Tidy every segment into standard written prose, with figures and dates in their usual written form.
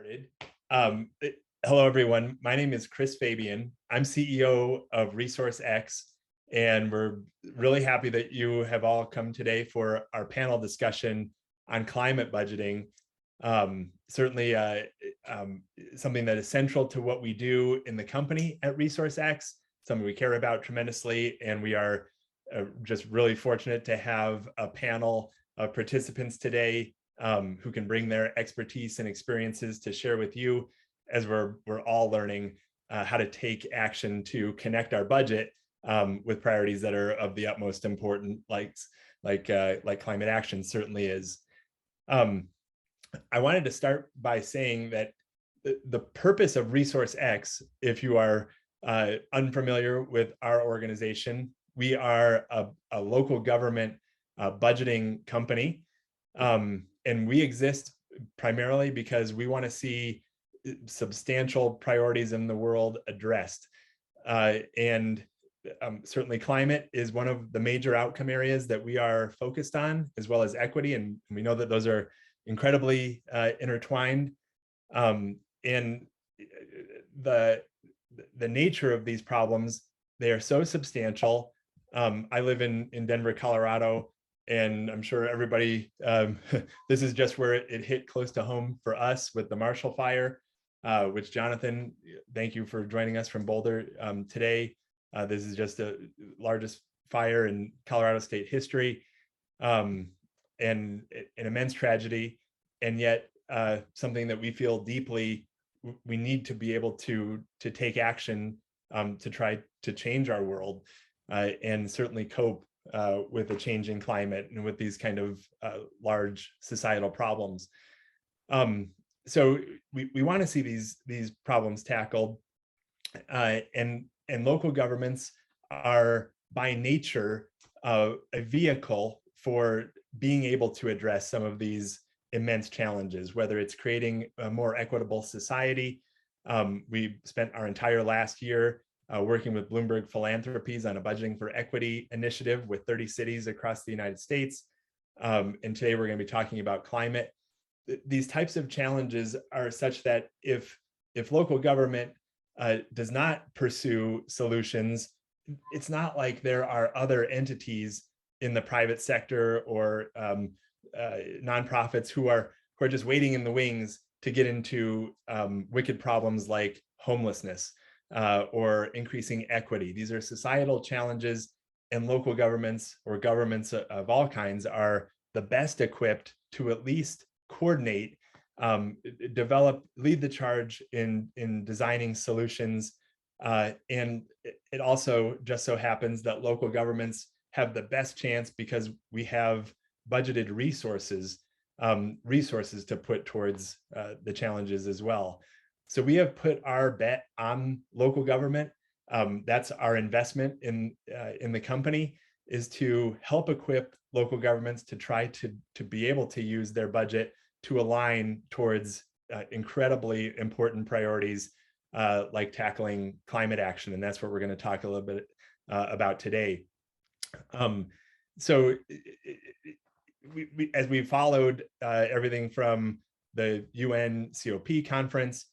Started. Um, Hello, everyone. My name is Chris Fabian. I'm CEO of ResourceX, and we're really happy that you have all come today for our panel discussion on climate budgeting. Certainly something that is central to what we do in the company at ResourceX, something we care about tremendously, and we are just really fortunate to have a panel of participants today who can bring their expertise and experiences to share with you as we're all learning how to take action to connect our budget with priorities that are of the utmost importance, like climate action certainly is. I wanted to start by saying that the purpose of ResourceX, if you are unfamiliar with our organization, we are a local government budgeting company. And we exist primarily because we want to see substantial priorities in the world addressed. And certainly climate is one of the major outcome areas that we are focused on, as well as equity. And we know that those are incredibly intertwined. And the nature of these problems, they are so substantial. I live in Denver, Colorado, and I'm sure everybody, this is just where it hit close to home for us with the Marshall Fire, which Jonathan, thank you for joining us from Boulder today. This is just the largest fire in Colorado state history, and an immense tragedy, and yet something that we feel deeply we need to be able to take action to try to change our world and certainly cope with a changing climate and with these kind of large societal problems. So we want to see these problems tackled, and local governments are by nature a vehicle for being able to address some of these immense challenges, whether it's creating a more equitable society. We spent our entire last year working with Bloomberg Philanthropies on a budgeting for equity initiative with 30 cities across the United States. And today we're going to be talking about climate. These types of challenges are such that if local government does not pursue solutions, it's not like there are other entities in the private sector or nonprofits who are just waiting in the wings to get into wicked problems like homelessness. Or increasing equity. These are societal challenges, and local governments or governments of all kinds are the best equipped to at least coordinate, develop, lead the charge in designing solutions. And it also just so happens that local governments have the best chance because we have budgeted resources to put towards the challenges as well. So we have put our bet on local government. That's our investment in the company, is to help equip local governments to try to be able to use their budget to align towards incredibly important priorities like tackling climate action. And that's what we're going to talk a little bit about today. So as we followed everything from the UN COP conference,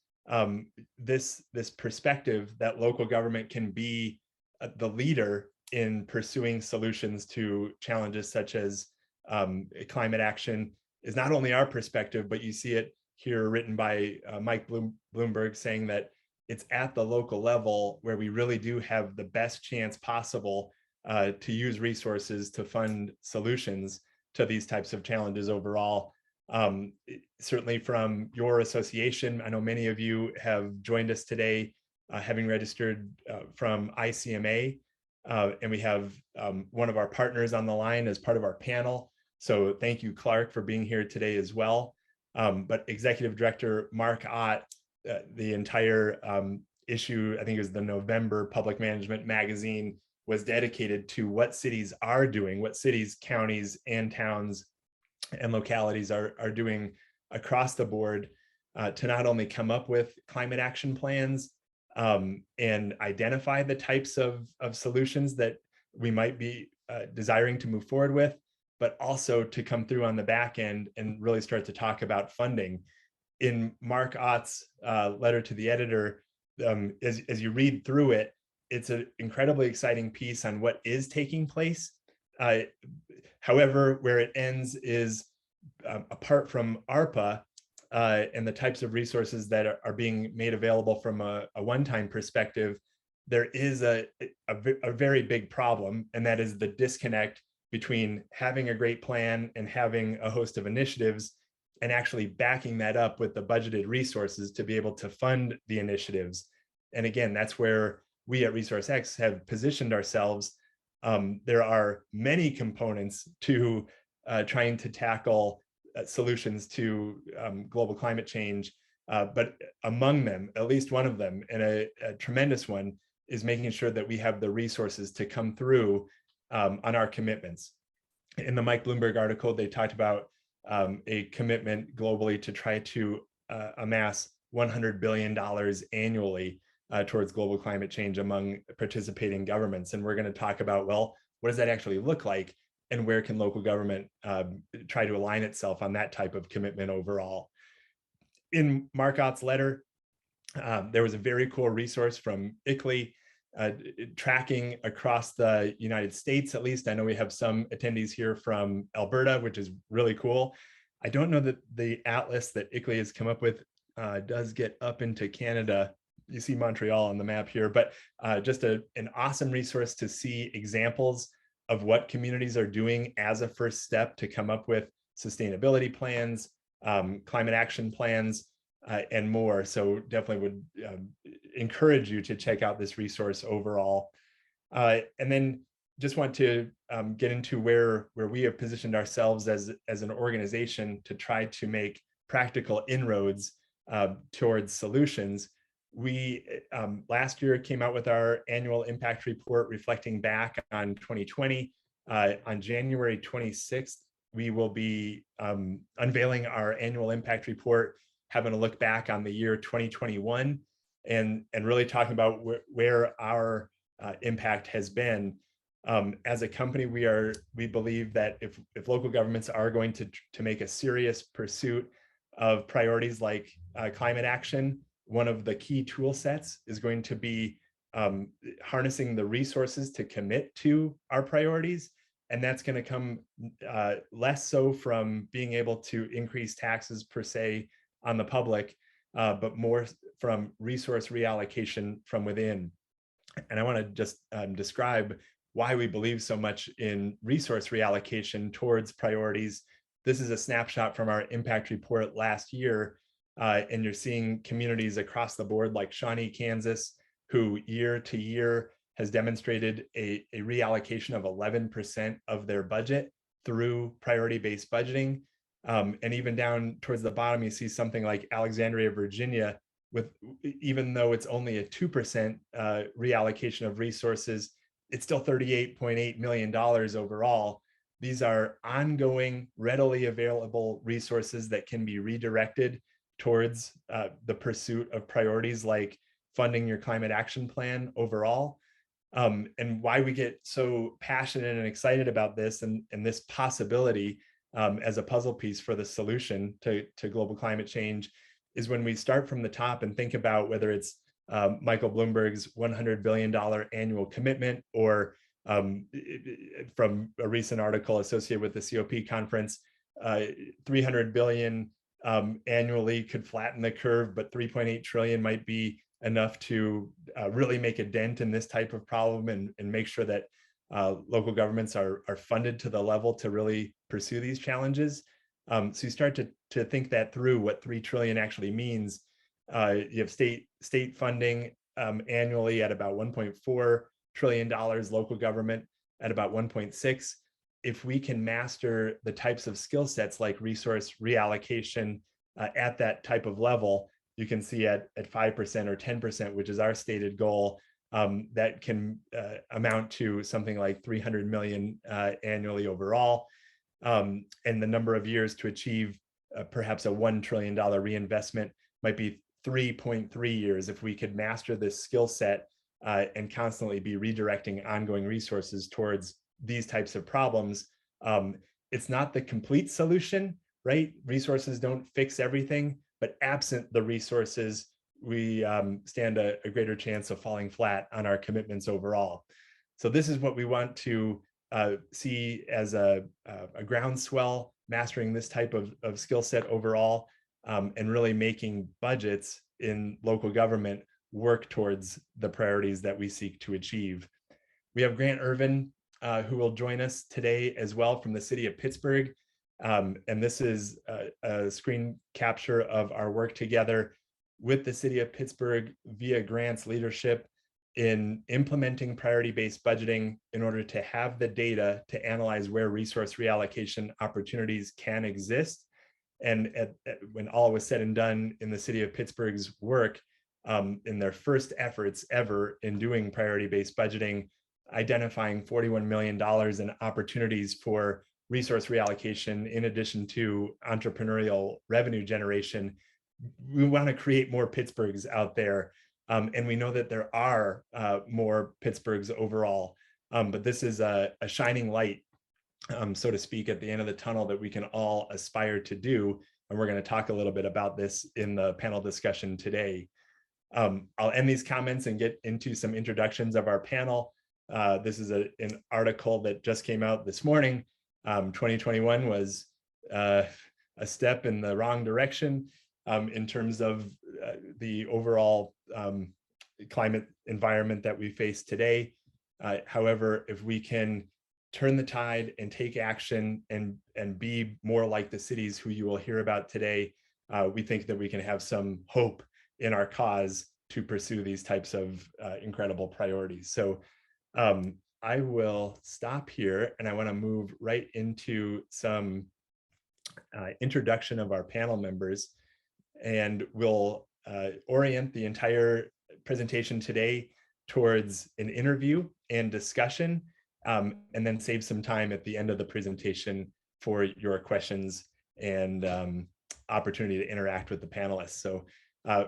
this perspective that local government can be the leader in pursuing solutions to challenges such as climate action is not only our perspective, but you see it here written by Mike Bloomberg, saying that it's at the local level where we really do have the best chance possible to use resources to fund solutions to these types of challenges overall. Certainly from your association, I know many of you have joined us today, having registered from ICMA, and we have one of our partners on the line as part of our panel. So thank you, Clark, for being here today as well. But Executive Director Mark Ott, the entire issue, I think it was the November Public Management magazine, was dedicated to what cities are doing, what cities, counties, and towns and localities are doing across the board to not only come up with climate action plans and identify the types of solutions that we might be desiring to move forward with, but also to come through on the back end and really start to talk about funding. in Mark Ott's letter to the editor, as you read through it, it's an incredibly exciting piece on what is taking place. However, where it ends is apart from ARPA and the types of resources that are being made available from a one-time perspective, there is a very big problem, and that is the disconnect between having a great plan and having a host of initiatives and actually backing that up with the budgeted resources to be able to fund the initiatives. And again, that's where we at ResourceX have positioned ourselves. There are many components to trying to tackle solutions to global climate change, but among them, at least one of them, and a tremendous one, is making sure that we have the resources to come through on our commitments. In the Mike Bloomberg article, they talked about a commitment globally to try to amass $100 billion annually towards global climate change among participating governments. And we're going to talk about, well, what does that actually look like? And where can local government try to align itself on that type of commitment overall? In Mark Ott's letter, there was a very cool resource from ICLEI tracking across the United States, at least. I know we have some attendees here from Alberta, which is really cool. I don't know that the atlas that ICLEI has come up with does get up into Canada. You see Montreal on the map here, but just an awesome resource to see examples of what communities are doing as a first step to come up with sustainability plans, climate action plans, and more. So definitely would encourage you to check out this resource overall. And then just want to get into where we have positioned ourselves as an organization to try to make practical inroads towards solutions. We last year came out with our annual impact report reflecting back on 2020. On January 26th, we will be unveiling our annual impact report, having a look back on the year 2021 and really talking about where our impact has been. As a company, we believe that if local governments are going to make a serious pursuit of priorities like climate action, one of the key tool sets is going to be harnessing the resources to commit to our priorities. And that's going to come less so from being able to increase taxes per se on the public, but more from resource reallocation from within. And I want to just describe why we believe so much in resource reallocation towards priorities. This is a snapshot from our impact report last year. And you're seeing communities across the board like Shawnee, Kansas, who year to year has demonstrated a reallocation of 11% of their budget through priority-based budgeting. And even down towards the bottom, you see something like Alexandria, Virginia, with even though it's only a 2% reallocation of resources, it's still $38.8 million overall. These are ongoing, readily available resources that can be redirected towards the pursuit of priorities like funding your climate action plan overall. And why we get so passionate and excited about this and this possibility as a puzzle piece for the solution to global climate change is when we start from the top and think about whether it's Michael Bloomberg's $100 billion annual commitment or from a recent article associated with the COP conference, 300 billion annually could flatten the curve, but 3.8 trillion might be enough to really make a dent in this type of problem and make sure that local governments are funded to the level to really pursue these challenges. So you start to think that through, what 3 trillion actually means. You have state funding annually at about $1.4 trillion, local government at about 1.6. If we can master the types of skill sets like resource reallocation at that type of level, you can see at 5% or 10%, which is our stated goal, that can amount to something like 300 million annually overall. And the number of years to achieve perhaps a $1 trillion reinvestment might be 3.3 years if we could master this skill set and constantly be redirecting ongoing resources towards these types of problems. It's not the complete solution, right? Resources don't fix everything, but absent the resources, we stand a greater chance of falling flat on our commitments overall. So this is what we want to see as a groundswell, mastering this type of skill set overall, and really making budgets in local government work towards the priorities that we seek to achieve. We have Grant Ervin, who will join us today as well from the city of Pittsburgh. And this is a screen capture of our work together with the city of Pittsburgh via Grant's leadership in implementing priority-based budgeting in order to have the data to analyze where resource reallocation opportunities can exist. And when all was said and done in the city of Pittsburgh's work, in their first efforts ever in doing priority-based budgeting, identifying $41 million in opportunities for resource reallocation in addition to entrepreneurial revenue generation. We want to create more Pittsburghs out there. And we know that there are more Pittsburghs overall, but this is a shining light, so to speak, at the end of the tunnel that we can all aspire to do. And we're going to talk a little bit about this in the panel discussion today. I'll end these comments and get into some introductions of our panel. This is an article that just came out this morning. 2021 was a step in the wrong direction in terms of the overall climate environment that we face today. However, if we can turn the tide and take action and be more like the cities who you will hear about today, we think that we can have some hope in our cause to pursue these types of incredible priorities. So I will stop here, and I want to move right into some introduction of our panel members, and we'll orient the entire presentation today towards an interview and discussion, and then save some time at the end of the presentation for your questions and opportunity to interact with the panelists. So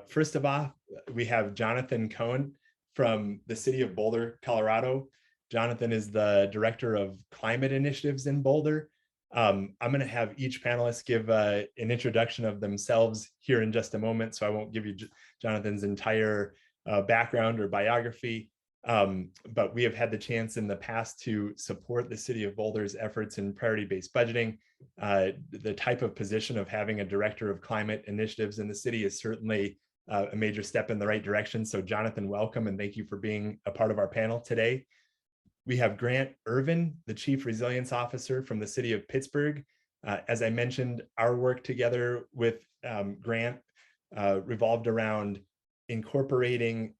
first of all, we have Jonathan Cohen from the city of Boulder, Colorado. Jonathan is the director of climate initiatives in Boulder. I'm going to have each panelist give an introduction of themselves here in just a moment, so I won't give you Jonathan's entire background or biography, but we have had the chance in the past to support the city of Boulder's efforts in priority-based budgeting. The type of position of having a director of climate initiatives in the city is certainly a major step in the right direction. So Jonathan, welcome, and thank you for being a part of our panel today. We have Grant Ervin, the Chief Resilience Officer from the city of Pittsburgh. As I mentioned, our work together with Grant revolved around incorporating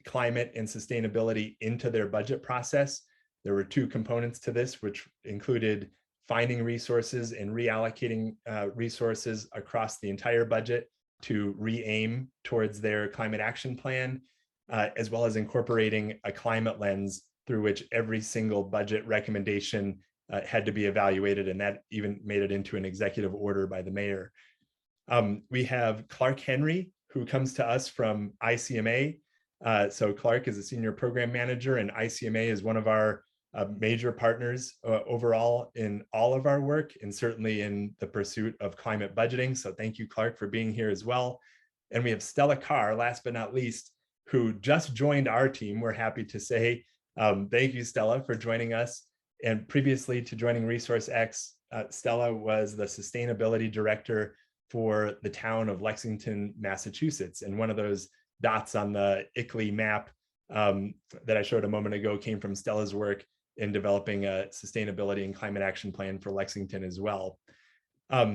climate and sustainability into their budget process. There were two components to this, which included finding resources and reallocating resources across the entire budget to re-aim towards their climate action plan, as well as incorporating a climate lens through which every single budget recommendation had to be evaluated, and that even made it into an executive order by the mayor. We have Clark Henry, who comes to us from ICMA. So Clark is a senior program manager, and ICMA is one of our major partners overall in all of our work, and certainly in the pursuit of climate budgeting. So thank you, Clark, for being here as well. And we have Stella Carr, last but not least, who just joined our team. We're happy to say thank you, Stella, for joining us. And previously to joining ResourceX, Stella was the sustainability director for the town of Lexington, Massachusetts. And one of those dots on the ICLEI map that I showed a moment ago came from Stella's work in developing a sustainability and climate action plan for Lexington as well.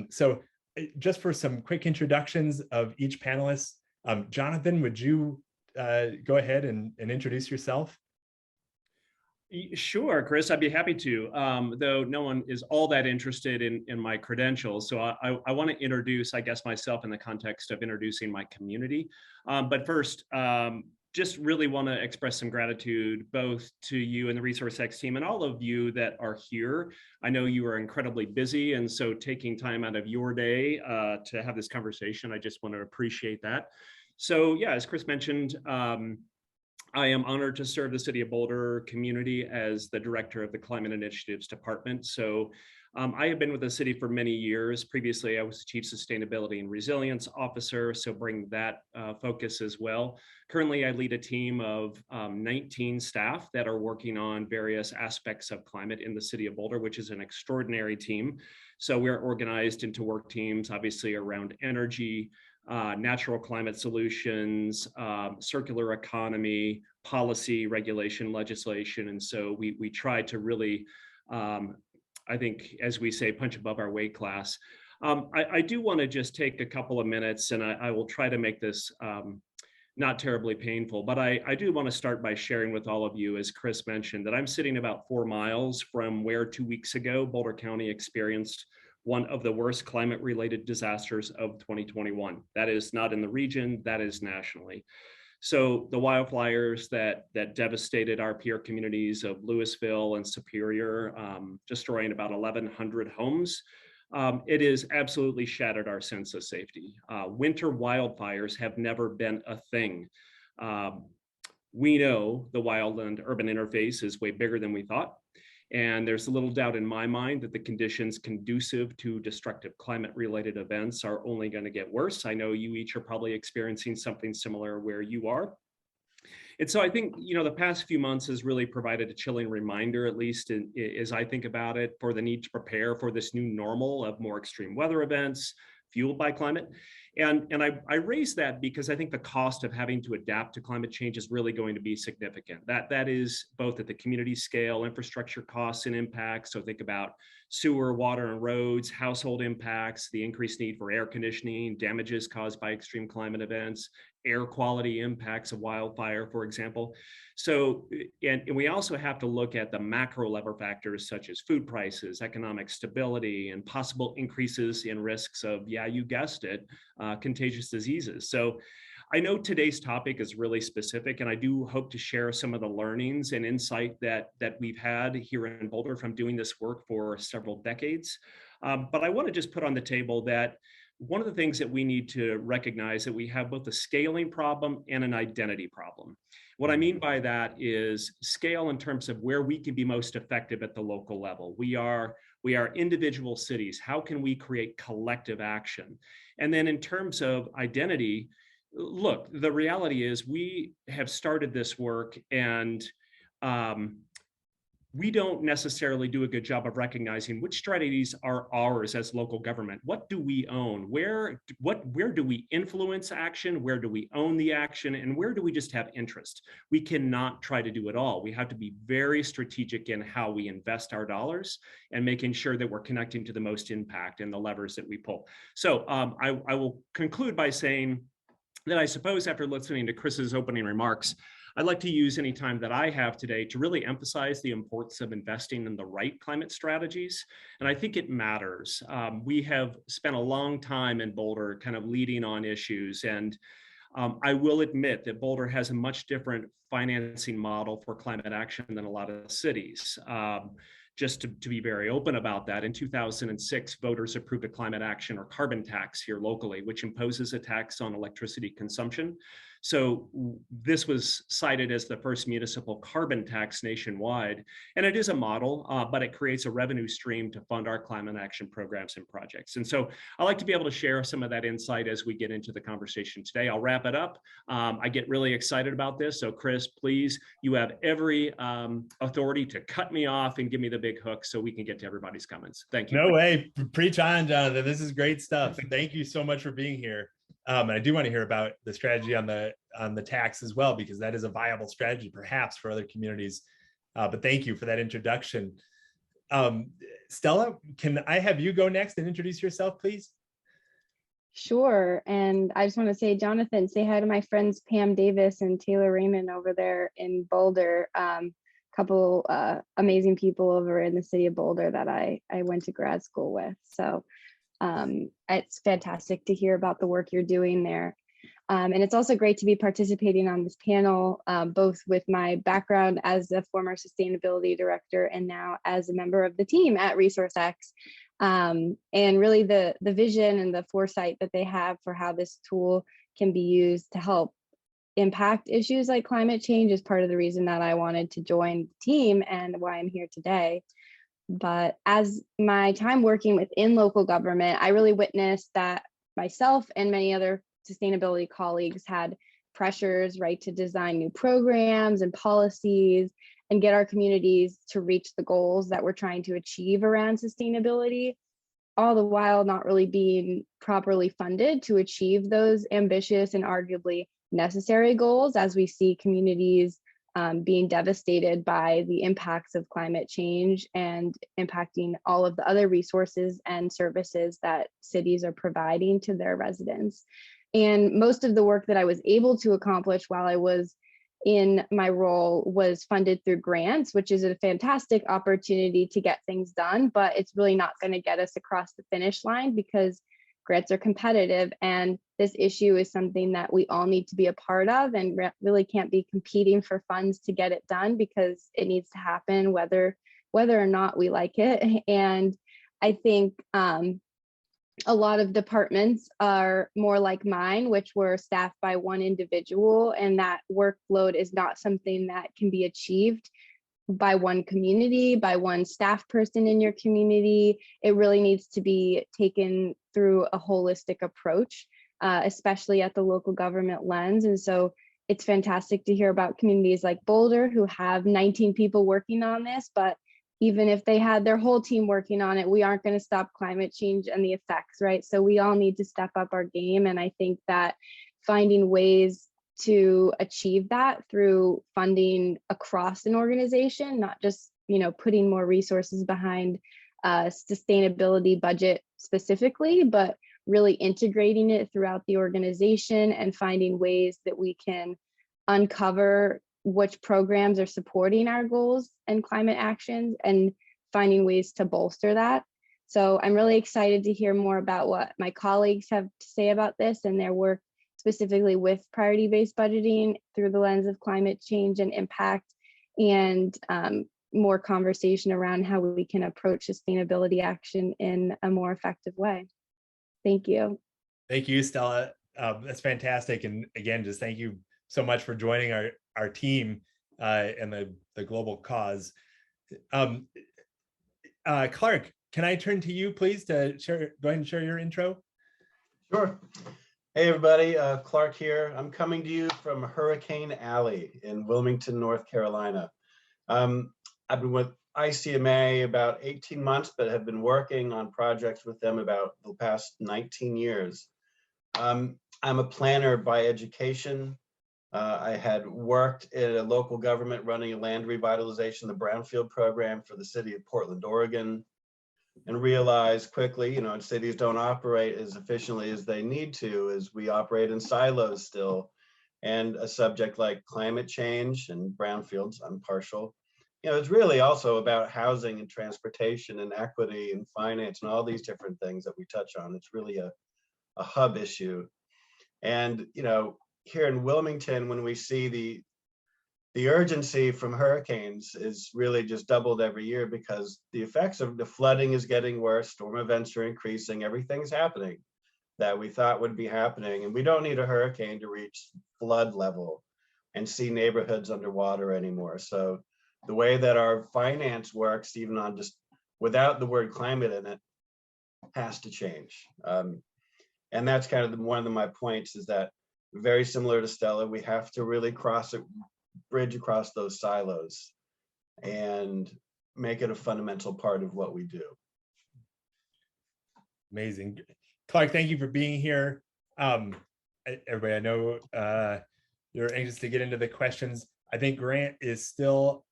So just for some quick introductions of each panelist, Jonathan, would you go ahead and introduce yourself? Sure, Chris, I'd be happy to, though no one is all that interested in my credentials. So I want to introduce, I guess, myself in the context of introducing my community. But first, just really want to express some gratitude both to you and the ResourceX team and all of you that are here. I know you are incredibly busy, and so taking time out of your day to have this conversation, I just want to appreciate that. So yeah, as Chris mentioned, I am honored to serve the City of Boulder community as the director of the Climate Initiatives Department. So I have been with the city for many years. Previously, I was the Chief Sustainability and Resilience Officer, so bring that focus as well. Currently, I lead a team of 19 staff that are working on various aspects of climate in the city of Boulder, which is an extraordinary team. So we're organized into work teams, obviously around energy, natural climate solutions, circular economy, policy, regulation, legislation. And so we try to really, I think, as we say, punch above our weight class. I do want to just take a couple of minutes, and I will try to make this not terribly painful, but I do want to start by sharing with all of you, as Chris mentioned, that I'm sitting about 4 miles from where 2 weeks ago, Boulder County experienced one of the worst climate-related disasters of 2021. That is not in the region, that is nationally. So the wildfires that devastated our peer communities of Louisville and Superior, destroying about 1,100 homes, it has absolutely shattered our sense of safety. Winter wildfires have never been a thing. We know the wildland urban interface is way bigger than we thought. And there's little doubt in my mind that the conditions conducive to destructive climate-related events are only going to get worse. I know you each are probably experiencing something similar where you are. And so I think, the past few months has really provided a chilling reminder, at least as I think about it, for the need to prepare for this new normal of more extreme weather events fueled by climate. And I raise that because I think the cost of having to adapt to climate change is really going to be significant. That is both at the community scale, infrastructure costs and impacts. So think about sewer, water, and roads, household impacts, the increased need for air conditioning, damages caused by extreme climate events, air quality impacts of wildfire, for example. So, and we also have to look at the macro level factors such as food prices, economic stability, and possible increases in risks of, yeah, you guessed it, contagious diseases. So I know today's topic is really specific, and I do hope to share some of the learnings and insight that we've had here in Boulder from doing this work for several decades. But I want to just put on the table that one of the things that we need to recognize that we have both a scaling problem and an identity problem. What I mean by that is scale in terms of where we can be most effective at the local level. We are individual cities. How can we create collective action? And then in terms of identity, look, the reality is we have started this work and we don't necessarily do a good job of recognizing which strategies are ours as local government. What do we own? Where do we influence action? Where do we own the action? And where do we just have interest? We cannot try to do it all. We have to be very strategic in how we invest our dollars and making sure that we're connecting to the most impact and the levers that we pull. So I will conclude by saying that I suppose after listening to Chris's opening remarks, I'd like to use any time that I have today to really emphasize the importance of investing in the right climate strategies. And I think it matters. We have spent a long time in Boulder kind of leading on issues. And I will admit that Boulder has a much different financing model for climate action than a lot of cities. Just to be very open about that, in 2006, voters approved a climate action or carbon tax here locally, which imposes a tax on electricity consumption. So this was cited as the first municipal carbon tax nationwide. And it is a model, but it creates a revenue stream to fund our climate action programs and projects. And so I like to be able to share some of that insight as we get into the conversation today. I'll wrap it up. I get really excited about this. So Chris, please, you have every authority to cut me off and give me the big hook so we can get to everybody's comments. Thank you. No way. Preach on, Jonathan. This is great stuff. Thank you so much for being here. And I do want to hear about the strategy on the tax as well, because that is a viable strategy perhaps for other communities. But thank you for that introduction. Stella, can I have you go next and introduce yourself, please? Sure. And I just want to say, Jonathan, say hi to my friends Pam Davis and Taylor Raymond over there in Boulder. Couple amazing people over in the city of Boulder that I went to grad school with. So it's fantastic to hear about the work you're doing there. And it's also great to be participating on this panel, both with my background as a former sustainability director and now as a member of the team at ResourceX. And really the vision and the foresight that they have for how this tool can be used to help impact issues like climate change is part of the reason that I wanted to join the team and why I'm here today. But as my time working within local government, I really witnessed that myself and many other sustainability colleagues had pressures, right, to design new programs and policies and get our communities to reach the goals that we're trying to achieve around sustainability, all the while not really being properly funded to achieve those ambitious and arguably necessary goals, as we see communities being devastated by the impacts of climate change and impacting all of the other resources and services that cities are providing to their residents. And most of the work that I was able to accomplish while I was in my role was funded through grants, which is a fantastic opportunity to get things done, but it's really not going to get us across the finish line because grants are competitive, and this issue is something that we all need to be a part of, and really can't be competing for funds to get it done because it needs to happen whether or not we like it. And I think a lot of departments are more like mine, which were staffed by one individual, and that workload is not something that can be achieved by one community, by one staff person in your community. It really needs to be taken through a holistic approach, especially at the local government lens. And so it's fantastic to hear about communities like Boulder who have 19 people working on this, but even if they had their whole team working on it, we aren't going to stop climate change and the effects, right? So we all need to step up our game. And I think that finding ways to achieve that through funding across an organization, not just, putting more resources behind sustainability budget specifically, but really integrating it throughout the organization and finding ways that we can uncover which programs are supporting our goals and climate actions and finding ways to bolster that. So I'm really excited to hear more about what my colleagues have to say about this and their work specifically with priority-based budgeting through the lens of climate change and impact, and more conversation around how we can approach sustainability action in a more effective way. Thank you. Thank you, Stella. That's fantastic. And again, just thank you so much for joining our team and the global cause. Clark, can I turn to you, please, to go ahead and share your intro? Sure. Hey, everybody. Clark here. I'm coming to you from Hurricane Alley in Wilmington, North Carolina. I've been with ICMA about 18 months, but have been working on projects with them about the past 19 years. I'm a planner by education. I had worked in a local government running a land revitalization, the Brownfield program for the city of Portland, Oregon, and realized quickly, cities don't operate as efficiently as they need to, as we operate in silos still. And a subject like climate change and brownfields, I'm partial. It's really also about housing and transportation and equity and finance and all these different things that we touch on. It's really a hub issue. And, here in Wilmington, when we see the urgency from hurricanes is really just doubled every year because the effects of the flooding is getting worse, storm events are increasing, everything's happening that we thought would be happening. And we don't need a hurricane to reach flood level and see neighborhoods underwater anymore. So the way that our finance works, even on just without the word climate in it, has to change. And that's kind of one of my points, is that very similar to Stella, we have to really bridge across those silos and make it a fundamental part of what we do. Amazing. Clark, thank you for being here. Everybody, I know you're anxious to get into the questions. I think Grant is still,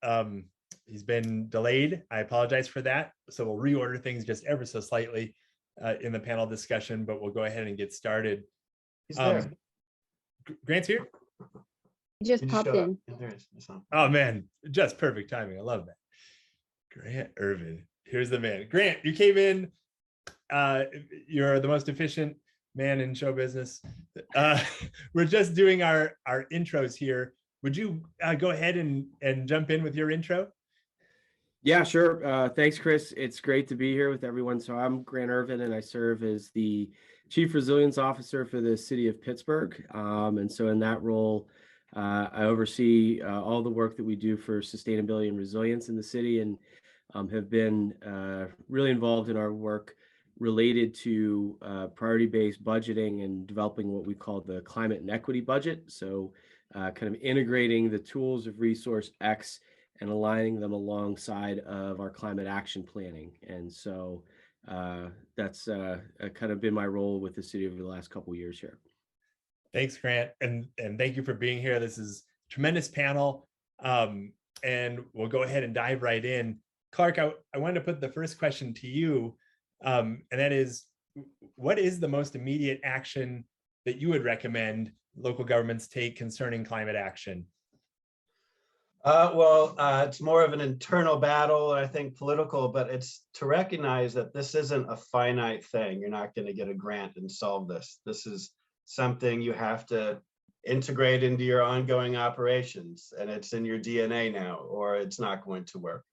he's been delayed. I apologize for that. So we'll reorder things just ever so slightly in the panel discussion, but we'll go ahead and get started. He's there. Grant's here? Just popped in. Yeah, there is. Oh man, just perfect timing. I love that. Grant Ervin, here's the man. Grant, you came in. You're the most efficient man in show business. We're just doing our intros here. Would you go ahead and jump in with your intro? Yeah, sure. Thanks, Chris. It's great to be here with everyone. So I'm Grant Ervin, and I serve as the Chief Resilience Officer for the City of Pittsburgh. And so in that role, I oversee all the work that we do for sustainability and resilience in the city. And have been really involved in our work related to priority-based budgeting and developing what we call the climate and equity budget. So kind of integrating the tools of ResourceX and aligning them alongside of our climate action planning. And so that's kind of been my role with the city over the last couple of years here. Thanks, Grant, and thank you for being here. This is a tremendous panel, and we'll go ahead and dive right in. Clark, I wanted to put the first question to you, and that is, what is the most immediate action that you would recommend local governments take concerning climate action? It's more of an internal battle, I think political, but it's to recognize that this isn't a finite thing. You're not going to get a grant and solve this. This is something you have to integrate into your ongoing operations, and it's in your DNA now, or it's not going to work.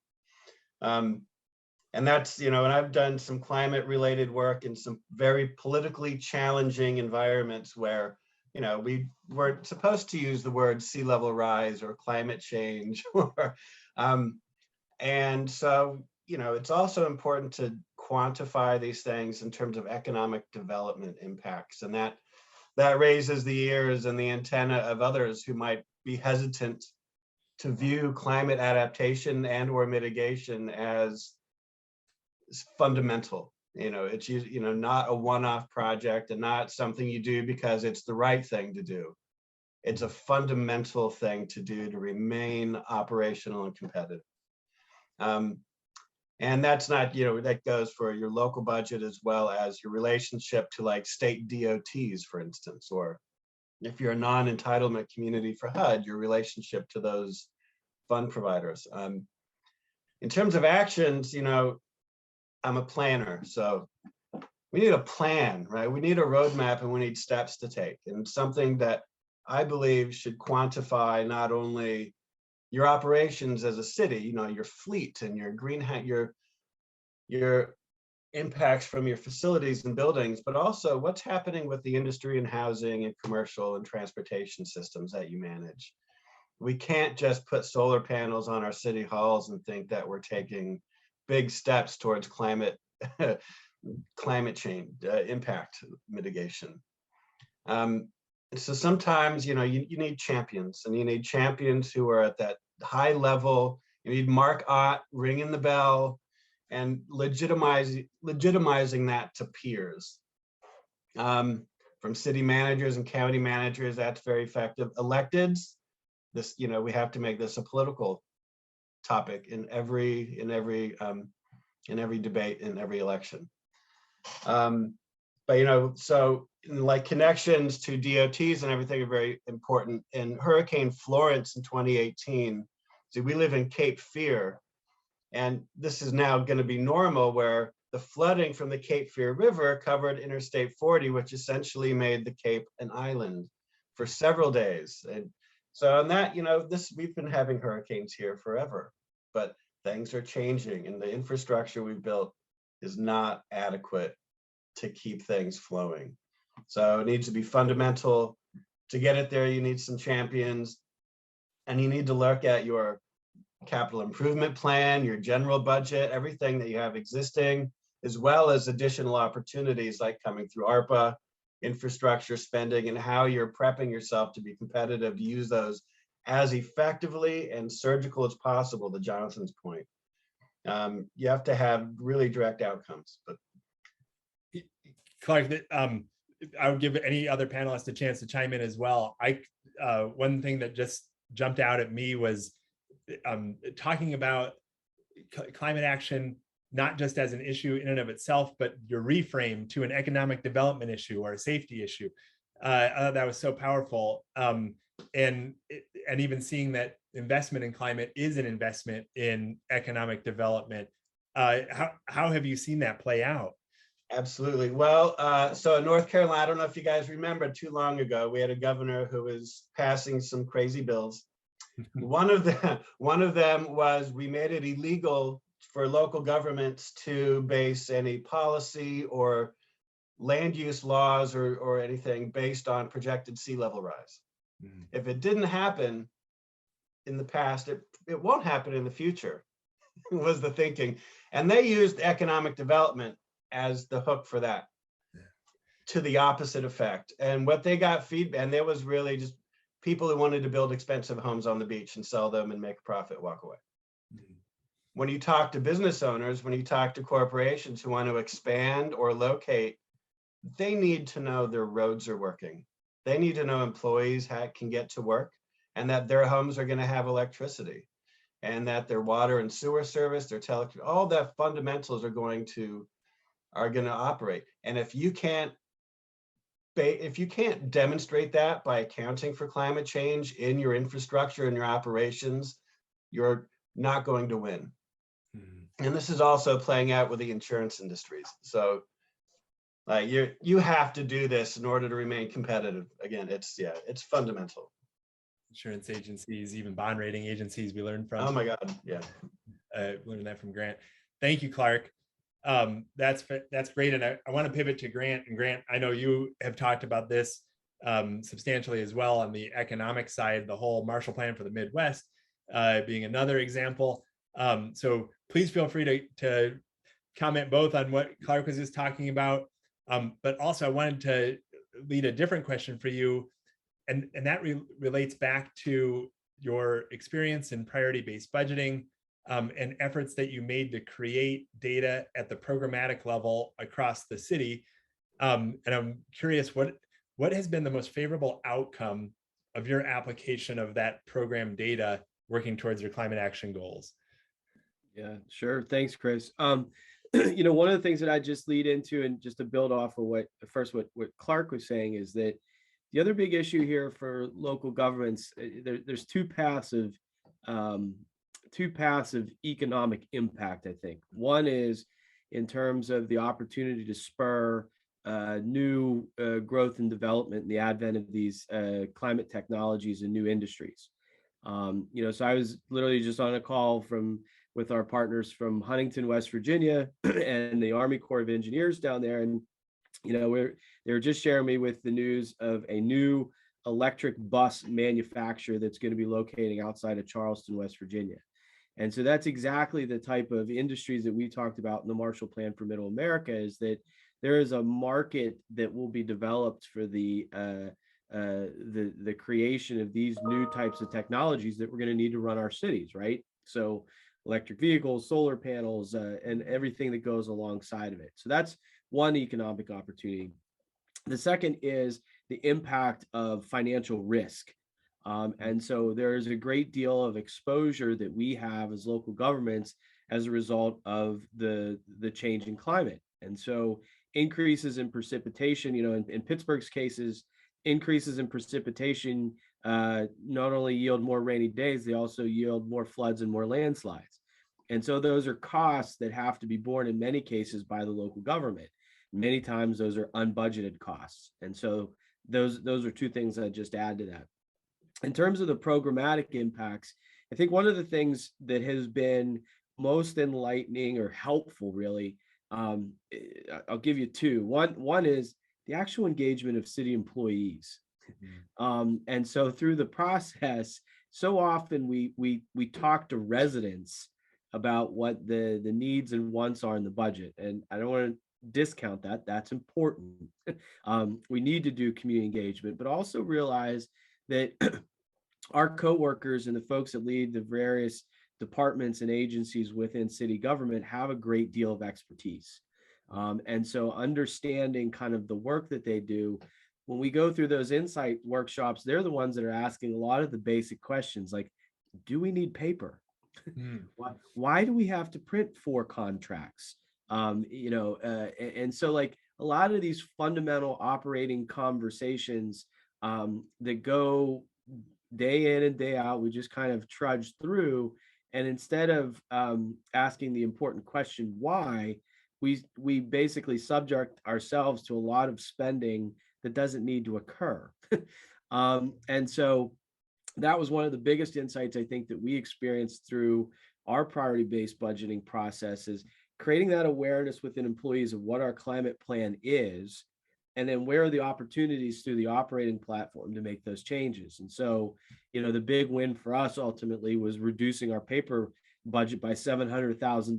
And that's, and I've done some climate related work in some very politically challenging environments where, we weren't supposed to use the word sea level rise or climate change, and so, it's also important to quantify these things in terms of economic development impacts, and that raises the ears and the antenna of others who might be hesitant to view climate adaptation and or mitigation as fundamental. It's not a one-off project and not something you do because it's the right thing to do. It's a fundamental thing to do to remain operational and competitive. And that's not, that goes for your local budget as well as your relationship to like state DOTs, for instance, or if you're a non-entitlement community for HUD, your relationship to those fund providers. In terms of actions, I'm a planner, so we need a plan, right? We need a roadmap and we need steps to take, and something that I believe should quantify not only your operations as a city, your fleet and your greenhouse, your impacts from your facilities and buildings, but also what's happening with the industry and housing and commercial and transportation systems that you manage. We can't just put solar panels on our city halls and think that we're taking big steps towards climate change impact mitigation. So sometimes, you need champions, and you need champions who are at that high level. You need Mark Ott ringing the bell and legitimizing that to peers. From city managers and county managers, that's very effective. Electeds, this, we have to make this a political topic in every debate, in every election. But so like connections to DOTs and everything are very important. In Hurricane Florence in 2018, see, we live in Cape Fear, and this is now going to be normal, where the flooding from the Cape Fear River covered Interstate 40, which essentially made the Cape an island for several days. And so on that, we've been having hurricanes here forever, but things are changing, and the infrastructure we've built is not adequate to keep things flowing. So it needs to be fundamental. To get it there, you need some champions, and you need to look at your capital improvement plan, your general budget, everything that you have existing, as well as additional opportunities like coming through ARPA, infrastructure spending, and how you're prepping yourself to be competitive to use those as effectively and surgical as possible, to Jonathan's point. You have to have really direct outcomes. But Clark, I would give any other panelist a chance to chime in as well. One thing that just jumped out at me was talking about climate action, not just as an issue in and of itself, but your reframe to an economic development issue or a safety issue. I thought that was so powerful. And even seeing that investment in climate is an investment in economic development. How have you seen that play out? Absolutely. Well, so in North Carolina, I don't know if you guys remember, too long ago, we had a governor who was passing some crazy bills. One of them was, we made it illegal for local governments to base any policy or land use laws or anything based on projected sea level rise. If it didn't happen in the past, it won't happen in the future. was the thinking. And they used economic development as the hook for that, to the opposite effect. And what they got feedback, and there was really just people who wanted to build expensive homes on the beach and sell them and make a profit, walk away. When you talk to business owners, when you talk to corporations who want to expand or locate, they need to know their roads are working. They need to know employees can get to work, and that their homes are going to have electricity, and that their water and sewer service, their all the fundamentals are going to operate. And if you can't demonstrate that by accounting for climate change in your infrastructure and your operations, you're not going to win. And this is also playing out with the insurance industries. So you have to do this in order to remain competitive. Again, it's fundamental. Insurance agencies, even bond rating agencies, we learned from. Oh my God, yeah. Learned that from Grant. Thank you, Clark. That's great. And I want to pivot to Grant. And Grant, I know you have talked about this substantially as well on the economic side, the whole Marshall Plan for the Midwest being another example. So please feel free to comment both on what Clark was just talking about, but also I wanted to lead a different question for you, and that relates back to your experience in priority-based budgeting and efforts that you made to create data at the programmatic level across the city. And I'm curious, what has been the most favorable outcome of your application of that program data working towards your climate action goals? Yeah, sure. Thanks, Chris. You know, one of the things that I just lead into, and just to build off of what Clark was saying, is that the other big issue here for local governments, there's two paths of economic impact, I think. One is in terms of the opportunity to spur new growth and development in the advent of these climate technologies and new industries. You know, so I was literally just on a call with our partners from Huntington, West Virginia, and the Army Corps of Engineers down there. And, you know, they were just sharing me with the news of a new electric bus manufacturer that's going to be locating outside of Charleston, West Virginia. And so that's exactly the type of industries that we talked about in the Marshall Plan for Middle America, is that there is a market that will be developed for the creation of these new types of technologies that we're going to need to run our cities, right? So electric vehicles, solar panels, and everything that goes alongside of it. So that's one economic opportunity. The second is the impact of financial risk. And so there is a great deal of exposure that we have as local governments as a result of the changing climate. And so increases in precipitation, you know, in Pittsburgh's cases, increases in precipitation not only yield more rainy days, they also yield more floods and more landslides. And so those are costs that have to be borne in many cases by the local government. Many times those are unbudgeted costs. And so those are two things I just add to that. In terms of the programmatic impacts, I think one of the things that has been most enlightening or helpful, really, I'll give you two. One is the actual engagement of city employees. And so through the process, so often we talk to residents about what the needs and wants are in the budget. And I don't want to discount that. That's important. We need to do community engagement, but also realize that our coworkers and the folks that lead the various departments and agencies within city government have a great deal of expertise. And so understanding kind of the work that they do, when we go through those insight workshops, they're the ones that are asking a lot of the basic questions like, do we need paper? Why do we have to print 4 contracts? You know, and so like a lot of these fundamental operating conversations that go day in and day out, we just kind of trudge through. And instead of asking the important question, why, we basically subject ourselves to a lot of spending that doesn't need to occur. And so that was one of the biggest insights I think that we experienced through our priority-based budgeting process, is creating that awareness within employees of what our climate plan is, and then where are the opportunities through the operating platform to make those changes. And so, you know, the big win for us ultimately was reducing our paper budget by $700,000.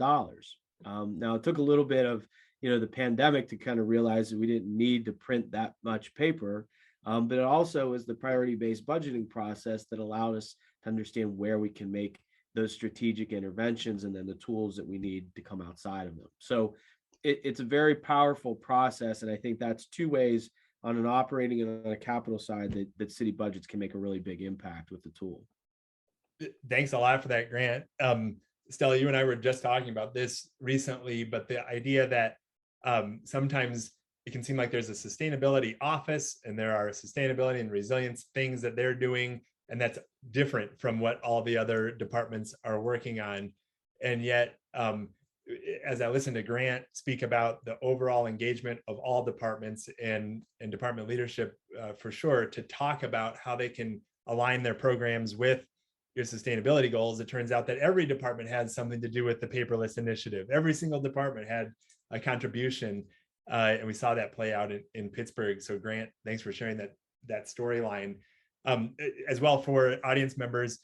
Now it took a little bit of, the pandemic to kind of realize that we didn't need to print that much paper. But it also is the priority-based budgeting process that allowed us to understand where we can make those strategic interventions and then the tools that we need to come outside of them. So it's a very powerful process. And I think that's two ways, on an operating and on a capital side, that city budgets can make a really big impact with the tool. Thanks a lot for that, Grant. Stella, you and I were just talking about this recently, but the idea that sometimes it can seem like there's a sustainability office and there are sustainability and resilience things that they're doing, and that's different from what all the other departments are working on. And yet, as I listen to Grant speak about the overall engagement of all departments and department leadership, for sure, to talk about how they can align their programs with your sustainability goals, it turns out that every department has something to do with the paperless initiative. Every single department had a contribution, and we saw that play out in Pittsburgh. So Grant, thanks for sharing that storyline. As well, for audience members,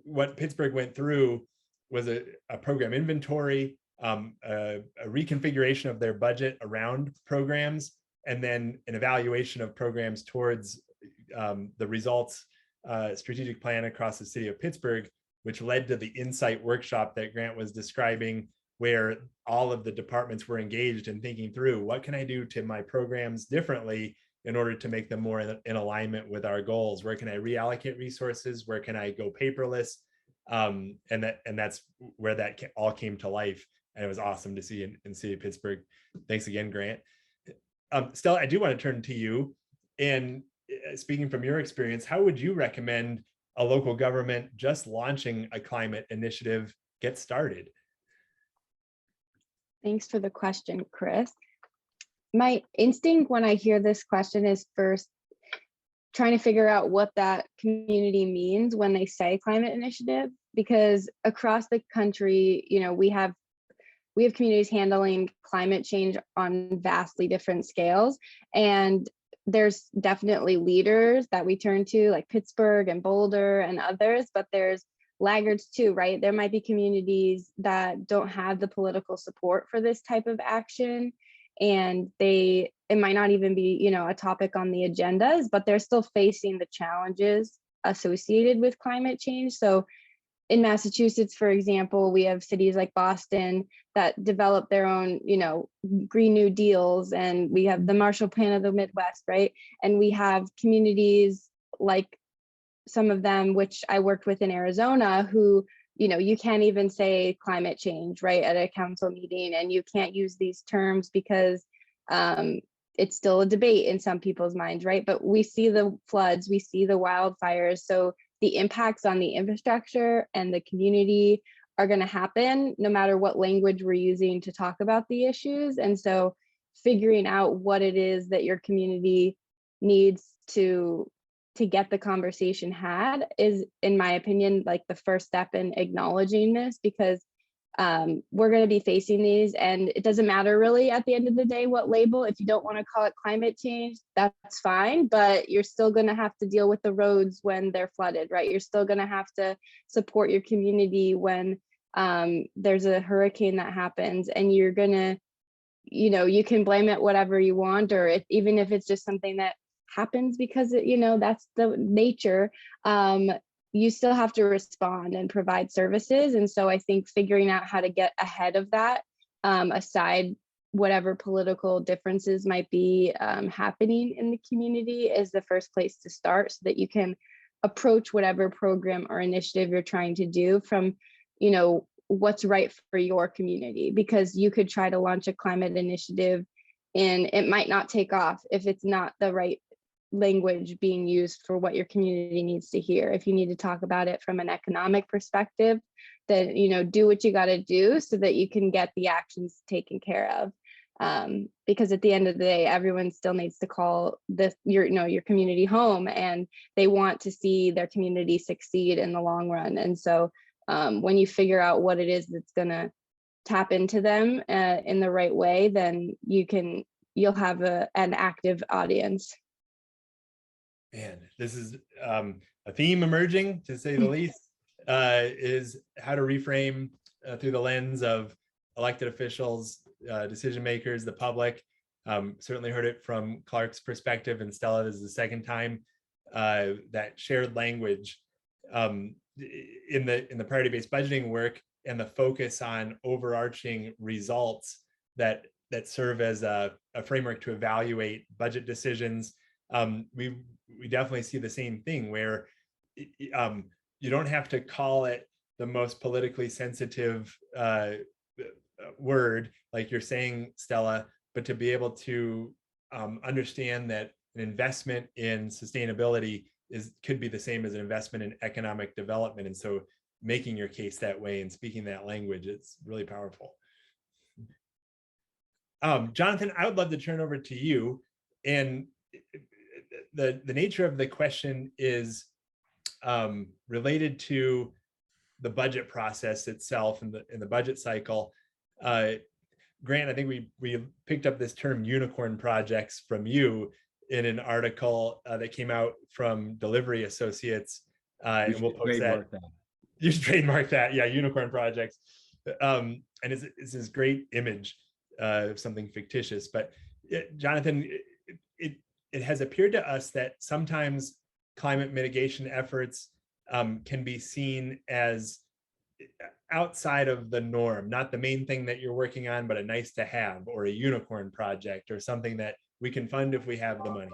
what Pittsburgh went through was a program inventory, a reconfiguration of their budget around programs, and then an evaluation of programs towards the results strategic plan across the city of Pittsburgh, which led to the insight workshop that Grant was describing, where all of the departments were engaged in thinking through, what can I do to my programs differently in order to make them more in alignment with our goals? Where can I reallocate resources? Where can I go paperless? And that's where that all came to life. And it was awesome to see in City of Pittsburgh. Thanks again, Grant. Stella, I do want to turn to you. And speaking from your experience, how would you recommend a local government just launching a climate initiative get started? Thanks for the question, Chris. My instinct when I hear this question is first trying to figure out what that community means when they say climate initiative, because across the country, we have communities handling climate change on vastly different scales. And there's definitely leaders that we turn to, like Pittsburgh and Boulder and others, but there's laggards too, right? There might be communities that don't have the political support for this type of action, and it might not even be, a topic on the agendas, but they're still facing the challenges associated with climate change. So in Massachusetts, for example, we have cities like Boston that develop their own, Green New Deals, and we have the Marshall Plan of the Midwest, right? And we have communities like some of them, which I worked with in Arizona, who, you can't even say climate change, right, at a council meeting, and you can't use these terms because it's still a debate in some people's minds, right? But we see the floods, we see the wildfires, so the impacts on the infrastructure and the community are going to happen no matter what language we're using to talk about the issues. And so figuring out what it is that your community needs to get the conversation had is, in my opinion, like the first step in acknowledging this, because we're going to be facing these, and it doesn't matter really at the end of the day what label. If you don't want to call it climate change, that's fine, but you're still going to have to deal with the roads when they're flooded, right? You're still going to have to support your community when there's a hurricane that happens, and you're going to, you can blame it whatever you want, or even if it's just something that happens because that's the nature, you still have to respond and provide services. And so I think figuring out how to get ahead of that, aside whatever political differences might be happening in the community, is the first place to start, so that you can approach whatever program or initiative you're trying to do from what's right for your community. Because you could try to launch a climate initiative and it might not take off if it's not the right language being used for what your community needs to hear. If you need to talk about it from an economic perspective, then do what you got to do so that you can get the actions taken care of. Because at the end of the day, everyone still needs to call your community home, and they want to see their community succeed in the long run. And so when you figure out what it is that's going to tap into them in the right way, then you'll have an active audience. Man, this is a theme emerging, to say the least. is how to reframe through the lens of elected officials, decision makers, the public. Certainly heard it from Clark's perspective, and Stella, this is the second time, that shared language in the priority-based budgeting work and the focus on overarching results that serve as a framework to evaluate budget decisions. We definitely see the same thing where you don't have to call it the most politically sensitive word, like you're saying, Stella, but to be able to understand that an investment in sustainability could be the same as an investment in economic development. And so making your case that way and speaking that language, it's really powerful. Jonathan, I would love to turn over to you. And the nature of the question is related to the budget process itself and the budget cycle. Grant, I think we picked up this term unicorn projects from you in an article that came out from Delivery Associates. And we'll post that. You should trademark that. Yeah, unicorn projects. And it's this great image of something fictitious. But Jonathan, it has appeared to us that sometimes climate mitigation efforts can be seen as outside of the norm, not the main thing that you're working on, but a nice to have, or a unicorn project, or something that we can fund if we have the money.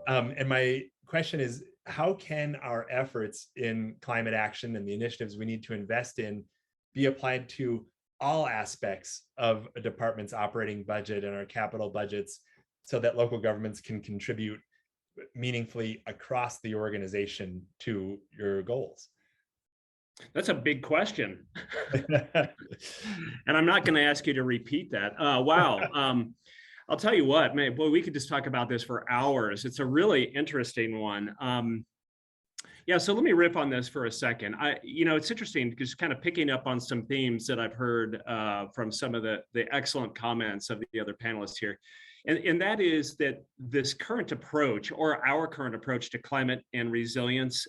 And my question is, how can our efforts in climate action and the initiatives we need to invest in be applied to all aspects of a department's operating budget and our capital budgets, so that local governments can contribute meaningfully across the organization to your goals? That's a big question. And I'm not going to ask you to repeat that. Wow. I'll tell you what, man, boy, we could just talk about this for hours. It's a really interesting one. Yeah, so let me riff on this for a second. It's interesting because kind of picking up on some themes that I've heard from some of the excellent comments of the other panelists here. And that is that this current approach, or our current approach to climate and resilience,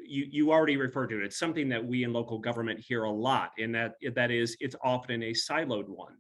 you already referred to it. It's something that we in local government hear a lot, and that is it's often a siloed one,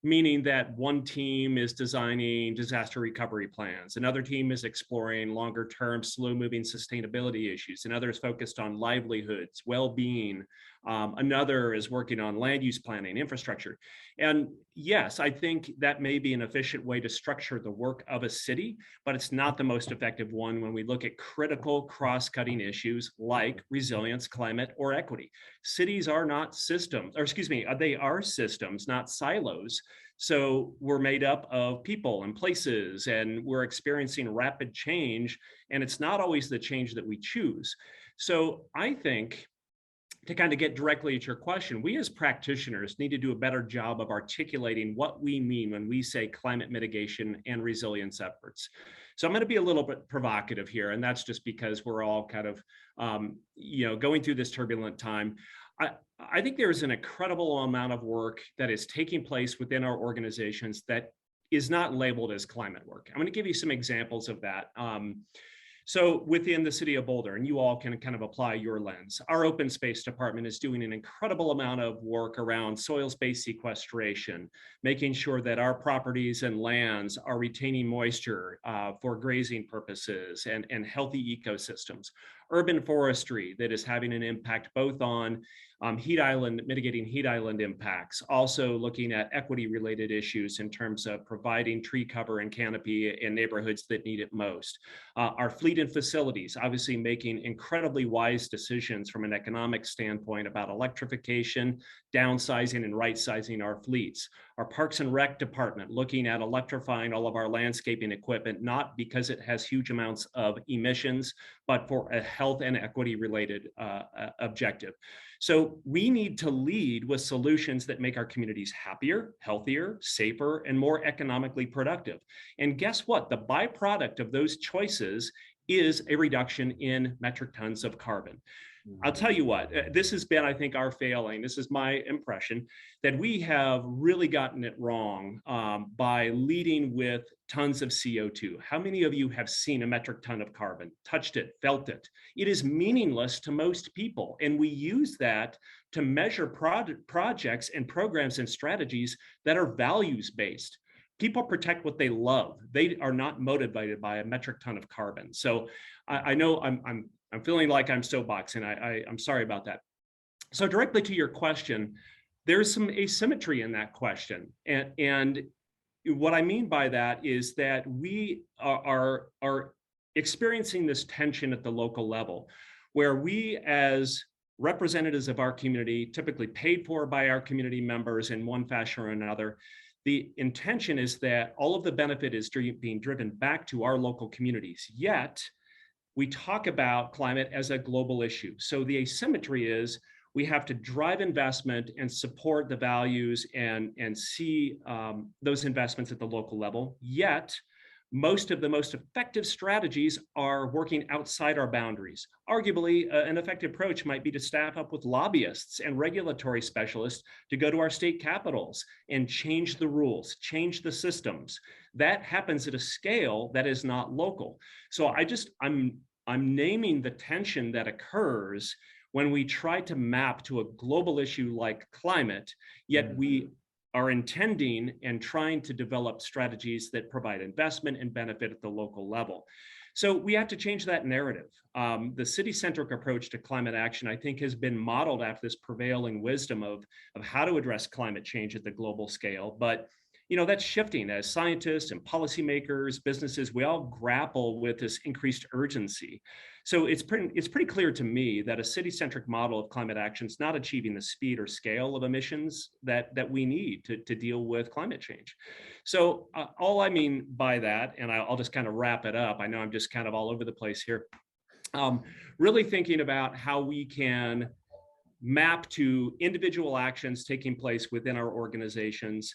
meaning that one team is designing disaster recovery plans, another team is exploring longer term, slow moving sustainability issues, another is focused on livelihoods, well-being, another is working on land use planning, infrastructure. And yes, I think that may be an efficient way to structure the work of a city, but it's not the most effective one when we look at critical cross-cutting issues like resilience, climate, or equity. Cities are not systems, or excuse me, they are systems, not silos. So we're made up of people and places, and we're experiencing rapid change, and it's not always the change that we choose. So I think, to kind of get directly at your question, we as practitioners need to do a better job of articulating what we mean when we say climate mitigation and resilience efforts. So I'm going to be a little bit provocative here, and that's just because we're all kind of, going through this turbulent time. I think there's an incredible amount of work that is taking place within our organizations that is not labeled as climate work. I'm going to give you some examples of that. So within the city of Boulder, and you all can kind of apply your lens, our open space department is doing an incredible amount of work around soils-based sequestration, making sure that our properties and lands are retaining moisture for grazing purposes and healthy ecosystems. Urban forestry that is having an impact both on mitigating heat island impacts, also looking at equity related issues in terms of providing tree cover and canopy in neighborhoods that need it most. Our fleet and facilities, obviously making incredibly wise decisions from an economic standpoint about electrification, downsizing and right sizing our fleets. Our Parks and Rec department looking at electrifying all of our landscaping equipment, not because it has huge amounts of emissions, but for a health and equity related objective. So we need to lead with solutions that make our communities happier, healthier, safer, and more economically productive. And guess what? The byproduct of those choices is a reduction in metric tons of carbon. I'll tell you what, this has been, I think, our failing. This is my impression, that we have really gotten it wrong by leading with tons of CO2. How many of you have seen a metric ton of carbon, touched it, felt it? It is meaningless to most people. And we use that to measure projects and programs and strategies that are values-based. People protect what they love. They are not motivated by a metric ton of carbon. So I know I'm feeling like I'm soapboxing. I'm sorry about that. So directly to your question, there's some asymmetry in that question. And what I mean by that is that we are experiencing this tension at the local level, where we as representatives of our community, typically paid for by our community members in one fashion or another, the intention is that all of the benefit is being driven back to our local communities. Yet, we talk about climate as a global issue. So the asymmetry is we have to drive investment and support the values and see those investments at the local level. Yet, most of the most effective strategies are working outside our boundaries. Arguably, an effective approach might be to staff up with lobbyists and regulatory specialists to go to our state capitals and change the rules, change the systems. That happens at a scale that is not local. So I'm naming the tension that occurs when we try to map to a global issue like climate, yet we are intending and trying to develop strategies that provide investment and benefit at the local level. So we have to change that narrative. The city-centric approach to climate action, I think, has been modeled after this prevailing wisdom of how to address climate change at the global scale. But that's shifting as scientists and policymakers, businesses, we all grapple with this increased urgency. So it's pretty clear to me that a city-centric model of climate action is not achieving the speed or scale of emissions that we need to deal with climate change. So all I mean by that, and I'll just kind of wrap it up, I know I'm just kind of all over the place here, really thinking about how we can map to individual actions taking place within our organizations,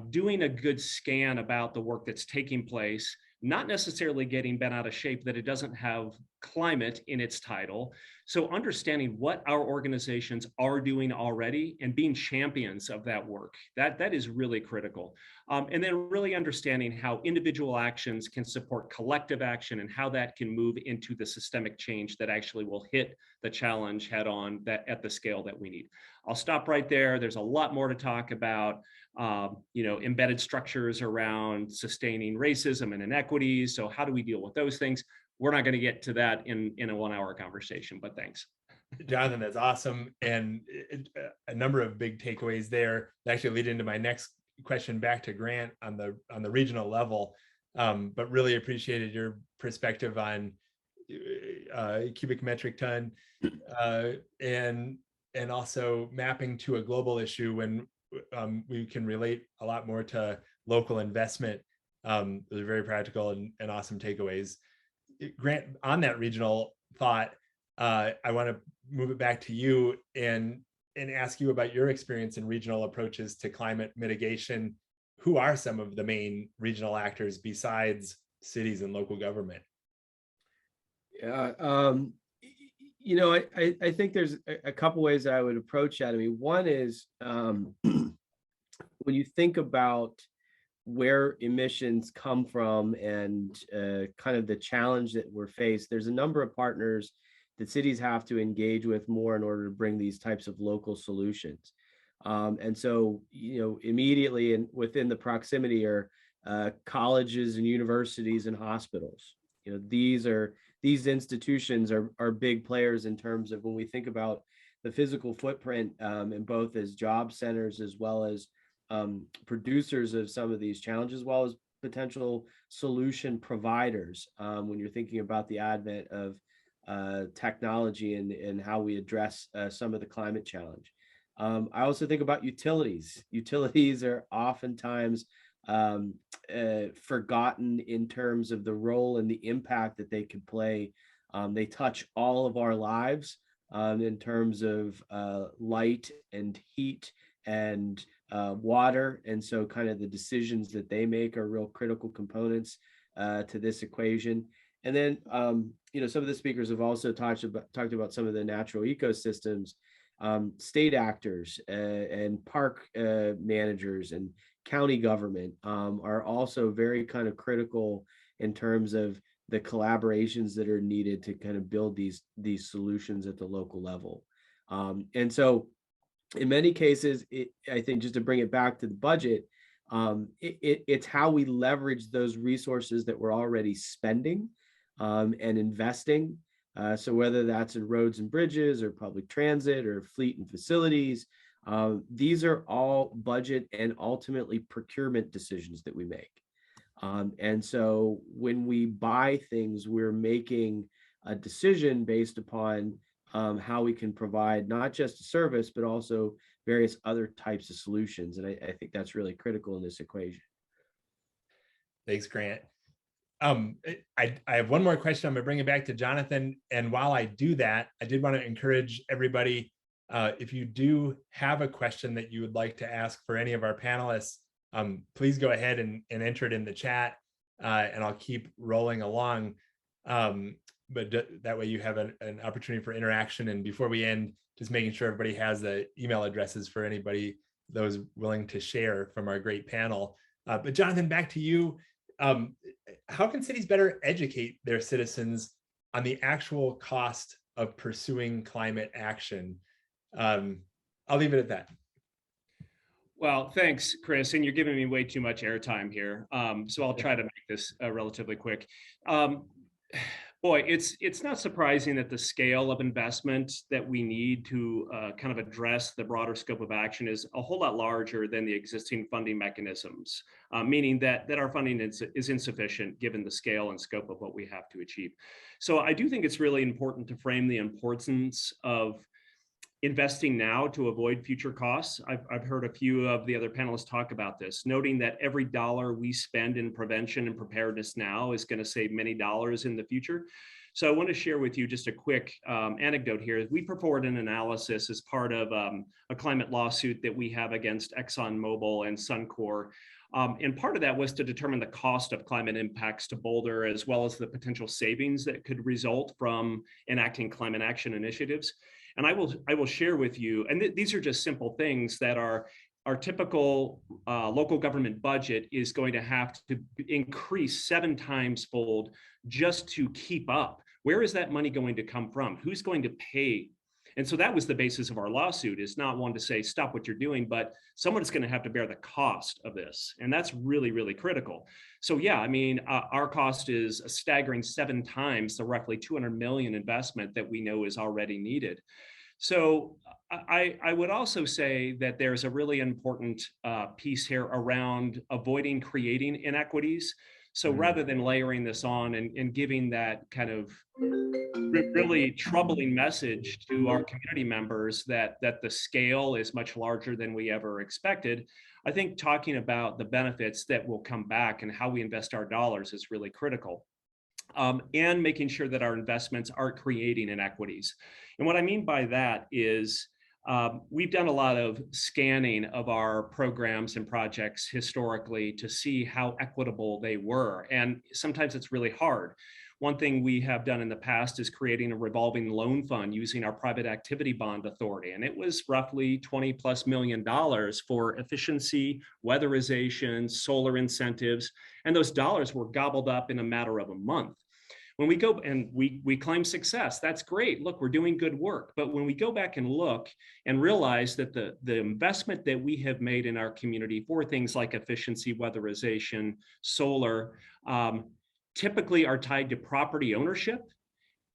doing a good scan about the work that's taking place, not necessarily getting bent out of shape that it doesn't have climate in its title. So understanding what our organizations are doing already and being champions of that work, that is really critical. And then really understanding how individual actions can support collective action and how that can move into the systemic change that actually will hit the challenge head on at the scale that we need. I'll stop right there. There's a lot more to talk about. Embedded structures around sustaining racism and inequities. So how do we deal with those things? We're not going to get to that in a 1 hour conversation, but thanks. Jonathan, that's awesome. And a number of big takeaways there that actually lead into my next question back to Grant on the regional level. But really appreciated your perspective on cubic metric ton and also mapping to a global issue when we can relate a lot more to local investment. Those are very practical and awesome takeaways. Grant, on that regional thought, I want to move it back to you and ask you about your experience in regional approaches to climate mitigation. Who are some of the main regional actors besides cities and local government? Yeah, I think there's a couple ways that I would approach that. I mean, one is when you think about where emissions come from and kind of the challenge that we're faced, there's a number of partners that cities have to engage with more in order to bring these types of local solutions. And so, immediately and within the proximity are colleges and universities and hospitals. These institutions are big players in terms of when we think about the physical footprint in both as job centers as well as producers of some of these challenges, as well as potential solution providers when you're thinking about the advent of technology and how we address some of the climate challenge. I also think about utilities. Utilities are oftentimes forgotten in terms of the role and the impact that they can play. They touch all of our lives in terms of light and heat and water. And so kind of the decisions that they make are real critical components to this equation. And then, some of the speakers have also talked about some of the natural ecosystems, state actors and park managers and county government are also very kind of critical in terms of the collaborations that are needed to kind of build these solutions at the local level. And so in many cases, I think just to bring it back to the budget, it's how we leverage those resources that we're already spending and investing. So whether that's in roads and bridges or public transit or fleet and facilities, these are all budget and ultimately procurement decisions that we make. And so when we buy things, we're making a decision based upon how we can provide not just a service, but also various other types of solutions. And I think that's really critical in this equation. Thanks, Grant. I have one more question. I'm gonna bring it back to Jonathan. And while I do that, I did want to encourage everybody, if you do have a question that you would like to ask for any of our panelists, please go ahead and enter it in the chat, and I'll keep rolling along. But that way you have an opportunity for interaction. And before we end, just making sure everybody has the email addresses for anybody, those willing to share from our great panel. But Jonathan, back to you. How can cities better educate their citizens on the actual cost of pursuing climate action? I'll leave it at that. Well, thanks, Chris. And you're giving me way too much airtime here. So I'll try to make this relatively quick. Boy, it's not surprising that the scale of investment that we need to kind of address the broader scope of action is a whole lot larger than the existing funding mechanisms, meaning that our funding is insufficient given the scale and scope of what we have to achieve. So I do think it's really important to frame the importance of investing now to avoid future costs. I've heard a few of the other panelists talk about this, noting that every dollar we spend in prevention and preparedness now is going to save many dollars in the future. So I want to share with you just a quick anecdote here. We performed an analysis as part of a climate lawsuit that we have against ExxonMobil and Suncor. And part of that was to determine the cost of climate impacts to Boulder, as well as the potential savings that could result from enacting climate action initiatives. And I will share with you, and these are just simple things that our typical local government budget is going to have to increase 7 times fold just to keep up. Where is that money going to come from? Who's going to pay? And so that was the basis of our lawsuit, is not one to say, stop what you're doing, but someone is going to have to bear the cost of this. And that's really, really critical. So yeah, I mean, our cost is a staggering 7 times the roughly $200 million investment that we know is already needed. So I would also say that there's a really important piece here around avoiding creating inequities. So rather than layering this on and giving that kind of really troubling message to our community members that the scale is much larger than we ever expected, I think talking about the benefits that will come back and how we invest our dollars is really critical. And making sure that our investments aren't creating inequities. And what I mean by that is we've done a lot of scanning of our programs and projects historically to see how equitable they were. And sometimes it's really hard. One thing we have done in the past is creating a revolving loan fund using our private activity bond authority. And it was roughly $20+ million for efficiency, weatherization, solar incentives. And those dollars were gobbled up in a matter of a month. When we go and we claim success, that's great. Look, we're doing good work. But when we go back and look and realize that the investment that we have made in our community for things like efficiency, weatherization, solar, typically are tied to property ownership,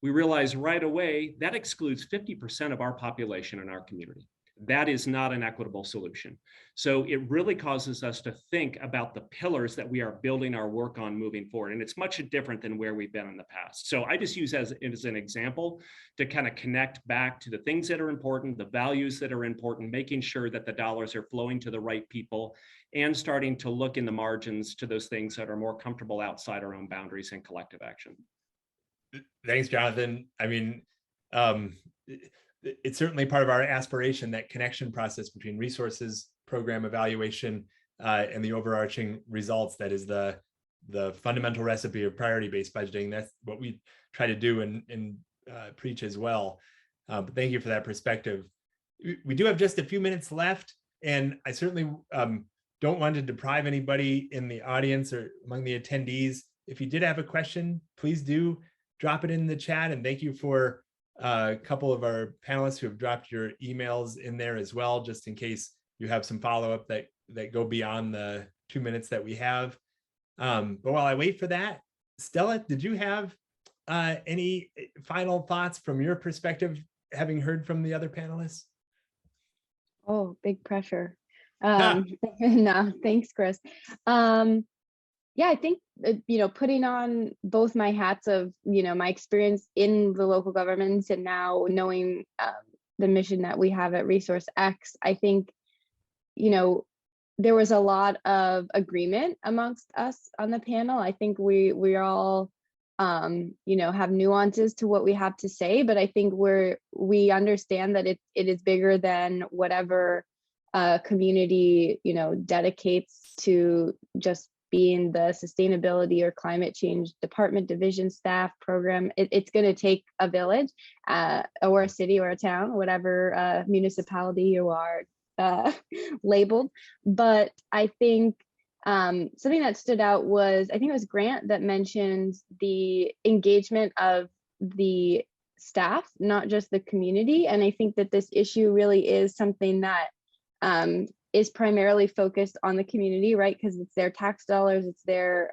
we realize right away that excludes 50% of our population in our community. That is not an equitable solution. So it really causes us to think about the pillars that we are building our work on moving forward. And it's much different than where we've been in the past. So I just use as an example to kind of connect back to the things that are important, the values that are important, making sure that the dollars are flowing to the right people, and starting to look in the margins to those things that are more comfortable outside our own boundaries and collective action. Thanks, Jonathan. I mean, it's certainly part of our aspiration, that connection process between resources, program evaluation, and the overarching results that is the the fundamental recipe of priority-based budgeting. That's what we try to do and preach as well. But thank you for that perspective. We do have just a few minutes left, and I certainly don't want to deprive anybody in the audience or among the attendees. If you did have a question, please do drop it in the chat. And thank you for a couple of our panelists who have dropped your emails in there as well, just in case you have some follow-up that go beyond the 2 minutes that we have. But while I wait for that, Stella, did you have any final thoughts from your perspective, having heard from the other panelists? Oh, big pressure. No, thanks, Chris. Yeah, I think, putting on both my hats of, my experience in the local governments and now knowing the mission that we have at ResourceX, I think, there was a lot of agreement amongst us on the panel. I think we all, have nuances to what we have to say, but I think we understand that it is bigger than whatever community, dedicates to just being the sustainability or climate change department, division, staff, program. It's going to take a village or a city or a town, whatever municipality you are labeled. But I think something that stood out was, I think it was Grant that mentioned the engagement of the staff, not just the community. And I think that this issue really is something that is primarily focused on the community, right? Because it's their tax dollars, it's their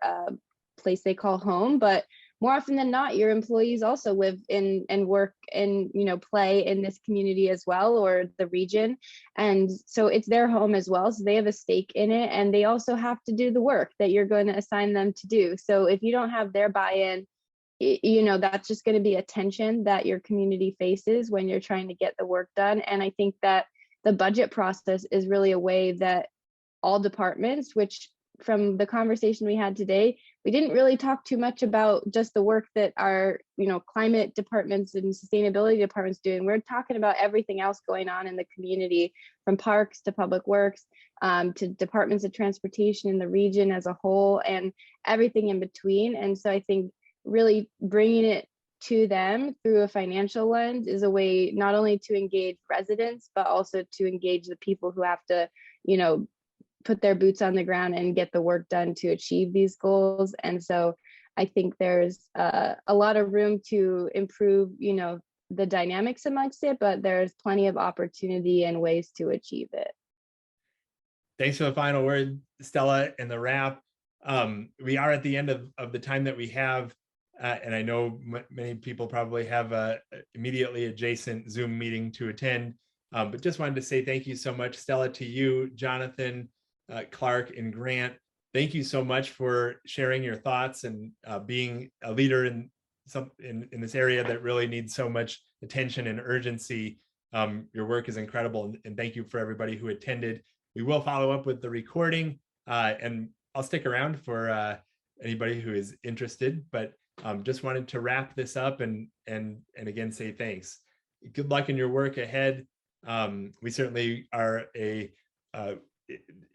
place they call home. But more often than not, your employees also live in and work and play in this community as well, or the region. And so it's their home as well. So they have a stake in it, and they also have to do the work that you're going to assign them to do. So if you don't have their buy-in, that's just going to be a tension that your community faces when you're trying to get the work done. And I think that the budget process is really a way that all departments, which from the conversation we had today, we didn't really talk too much about just the work that our, climate departments and sustainability departments do. And we're talking about everything else going on in the community, from parks to public works, to departments of transportation in the region as a whole, and everything in between. And so I think really bringing it to them through a financial lens is a way not only to engage residents, but also to engage the people who have to, put their boots on the ground and get the work done to achieve these goals. And so I think there's a lot of room to improve, the dynamics amongst it, but there's plenty of opportunity and ways to achieve it. Thanks for the final word, Stella, and the wrap. We are at the end of the time that we have. And I know many people probably have a immediately adjacent Zoom meeting to attend, but just wanted to say thank you so much, Stella, to you, Jonathan, Clark, and Grant. Thank you so much for sharing your thoughts and being a leader in this area that really needs so much attention and urgency. Your work is incredible, and thank you for everybody who attended. We will follow up with the recording, and I'll stick around for anybody who is interested, but just wanted to wrap this up and again say thanks. Good luck in your work ahead. We certainly are a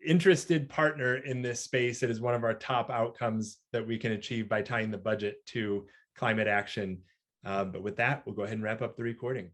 interested partner in this space. It is one of our top outcomes that we can achieve by tying the budget to climate action. But with that, we'll go ahead and wrap up the recording.